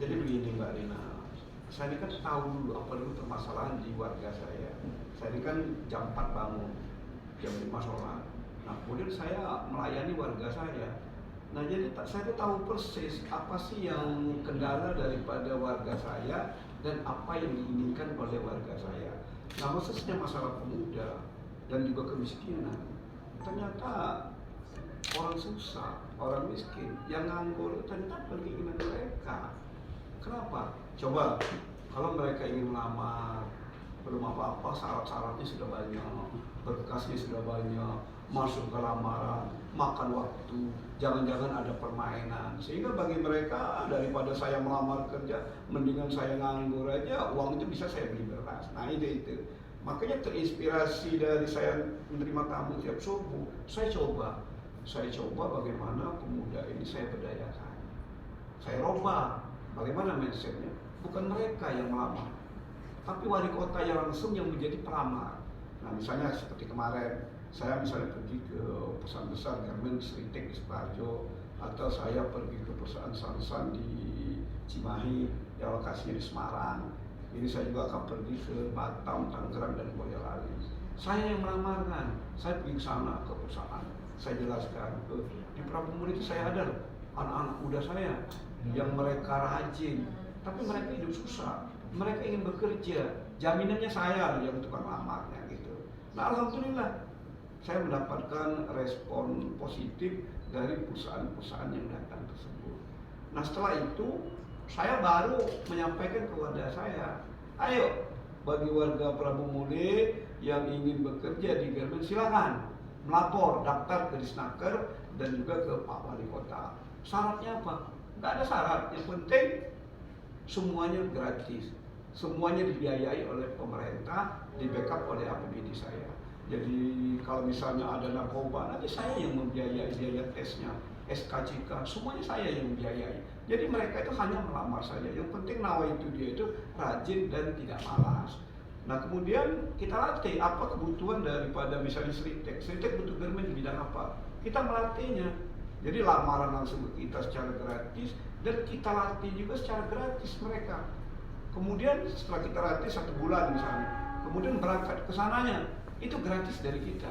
Jadi begini Mbak Rina, saya ini kan tahu dulu apa dulu permasalahan di warga saya. Saya ini kan jam 4 bangun, jam 5 sholat. Nah kemudian saya melayani warga saya. Nah jadi saya tahu persis apa sih yang kendala daripada warga saya dan apa yang diinginkan oleh warga saya. Nah khususnya masalah pemuda dan juga kemiskinan. Ternyata orang susah, orang miskin, yang nganggur ternyata keinginan mereka. Kenapa? Coba kalau mereka ingin melamar, belum apa-apa, syarat-syaratnya sudah banyak, berkasnya sudah banyak, masuk ke lamaran, makan waktu, jangan-jangan ada permainan. Sehingga bagi mereka daripada saya melamar kerja, mendingan saya nganggur aja, uang itu bisa saya beli beras. Nah itu. Makanya terinspirasi dari saya menerima tamu tiap subuh, saya coba bagaimana pemuda ini saya berdayakan. Saya robah bagaimana mindsetnya. Bukan mereka yang melamar, tapi wali kota yang langsung yang menjadi pelamar. Nah misalnya seperti kemarin, saya misalnya pergi ke perusahaan besar Garmen Sritek di Sukoharjo, atau saya pergi ke perusahaan Samsan di Cimahi yang lokasinya di Semarang. Ini saya juga akan pergi ke Batam, Tangerang, dan Boyolali. Saya yang melamarkan, saya pergi ke sana ke perusahaan. Saya jelaskan, di Prabu itu saya ada anak-anak muda saya yang mereka rajin, tapi mereka hidup susah. Mereka ingin bekerja, jaminannya saya yang tukang lamarnya gitu. Nah alhamdulillah, saya mendapatkan respon positif dari perusahaan-perusahaan yang datang tersebut. Nah setelah itu, saya baru menyampaikan ke wadah saya, ayo bagi warga Prabu Muli yang ingin bekerja di Garmen silakan melapor, daftar ke Disnaker dan juga ke Pak Wali Kota. Syaratnya apa? Nggak ada syarat, yang penting semuanya gratis, semuanya dibiayai oleh pemerintah, di backup oleh APBD saya. Jadi kalau misalnya ada narkoba, nanti saya yang membiayai biaya tesnya, SKCK, semuanya saya yang membiayai. Jadi mereka itu hanya melamar saja. Yang penting nawa itu dia itu rajin dan tidak malas. Nah kemudian kita latih apa kebutuhan daripada misalnya Sritek butuh garmen di bidang apa, kita melatihnya. Jadi lamaran langsung ke kita secara gratis dan kita latih juga secara gratis mereka. Kemudian setelah kita latih 1 bulan misalnya, kemudian berangkat ke sananya, itu gratis dari kita.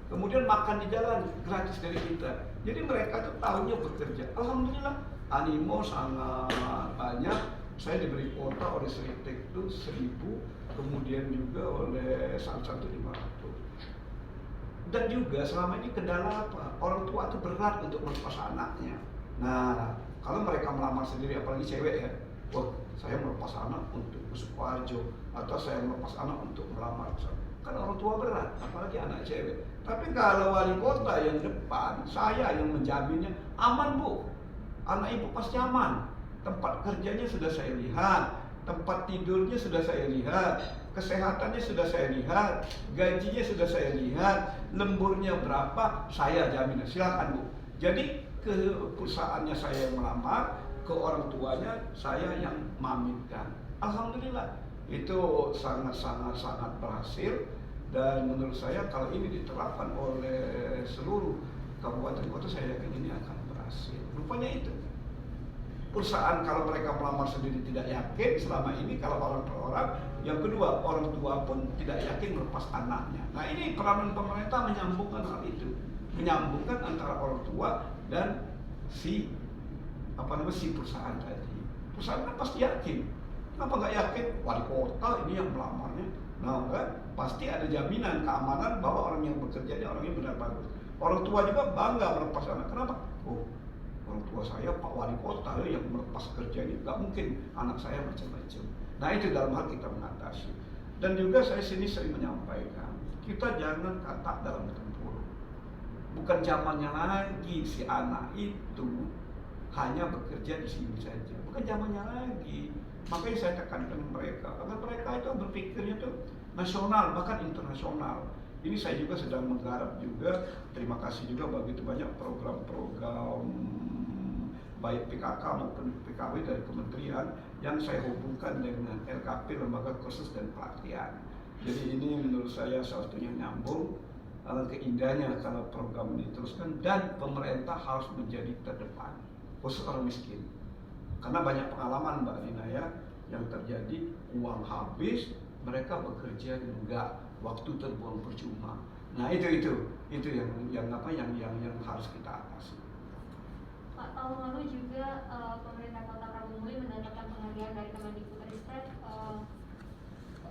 Kemudian makan di jalan gratis dari kita. Jadi mereka tuh tahunya bekerja. Alhamdulillah animo sangat banyak. Saya diberi kuota oleh Sritek itu 1000, kemudian juga oleh Samsan 500. Dan juga selama ini kendala apa? Orang tua itu berat untuk melepas anaknya. Nah, kalau mereka melamar sendiri, apalagi cewek ya, wah saya melepas anak untuk ke Sukoharjo, atau saya melepas anak untuk melamar. Kan orang tua berat, apalagi anak cewek. Tapi kalau wali kota yang depan, saya yang menjaminnya, aman bu, anak ibu pasti aman. Tempat kerjanya sudah saya lihat, tempat tidurnya sudah saya lihat, kesehatannya sudah saya lihat, gajinya sudah saya lihat, lemburnya berapa, saya jamin. Silakan bu. Jadi ke perusahaannya saya yang melamar, ke orang tuanya saya yang maminkan. Alhamdulillah itu sangat berhasil. Dan menurut saya kalau ini diterapkan oleh seluruh kabupaten kota, saya yakin ini akan berhasil. Rupanya itu perusahaan kalau mereka melamar sendiri tidak yakin selama ini kalau orang per orang. Yang kedua, orang tua pun tidak yakin melepas anaknya. Nah ini peranan pemerintah menyambungkan hal itu, menyambungkan antara orang tua dan si perusahaan tadi. Perusahaan kan pasti yakin. Kenapa nggak yakin? Wali kota ini yang melamarnya. Nah kan pasti ada jaminan keamanan bahwa orang yang bekerja ini orangnya benar bagus. Orang tua juga bangga melepas anak. Kenapa? Oh, orang tua saya Pak Wali Kota yang melepas kerjanya, nggak mungkin anak saya macam-macam. Nah itu dalam hal kita mengatasi. Dan juga saya sini sering menyampaikan, kita jangan katak dalam tempur. Bukan zamannya lagi si anak itu hanya bekerja di sini saja. Bukan zamannya lagi. Makanya saya tekankan mereka, karena mereka itu berpikirnya tuh nasional bahkan internasional. Ini saya juga sedang menggarap juga. Terima kasih juga begitu banyak program-program baik PKK maupun PKW dari kementerian yang saya hubungkan dengan LKP, Lembaga Kursus dan Pelatihan. Jadi ini menurut saya salah satunya nyambung. Alangkah indahnya kalau program ini diteruskan dan pemerintah harus menjadi terdepan, khusus orang miskin. Karena banyak pengalaman Mbak Vina ya, yang terjadi uang habis, mereka bekerja enggak, waktu terbuang percuma. Nah itu yang harus kita atasi. Pak, tahun lalu juga pemerintah Kota Prabu Muli mendapatkan penghargaan dari Kemendikbud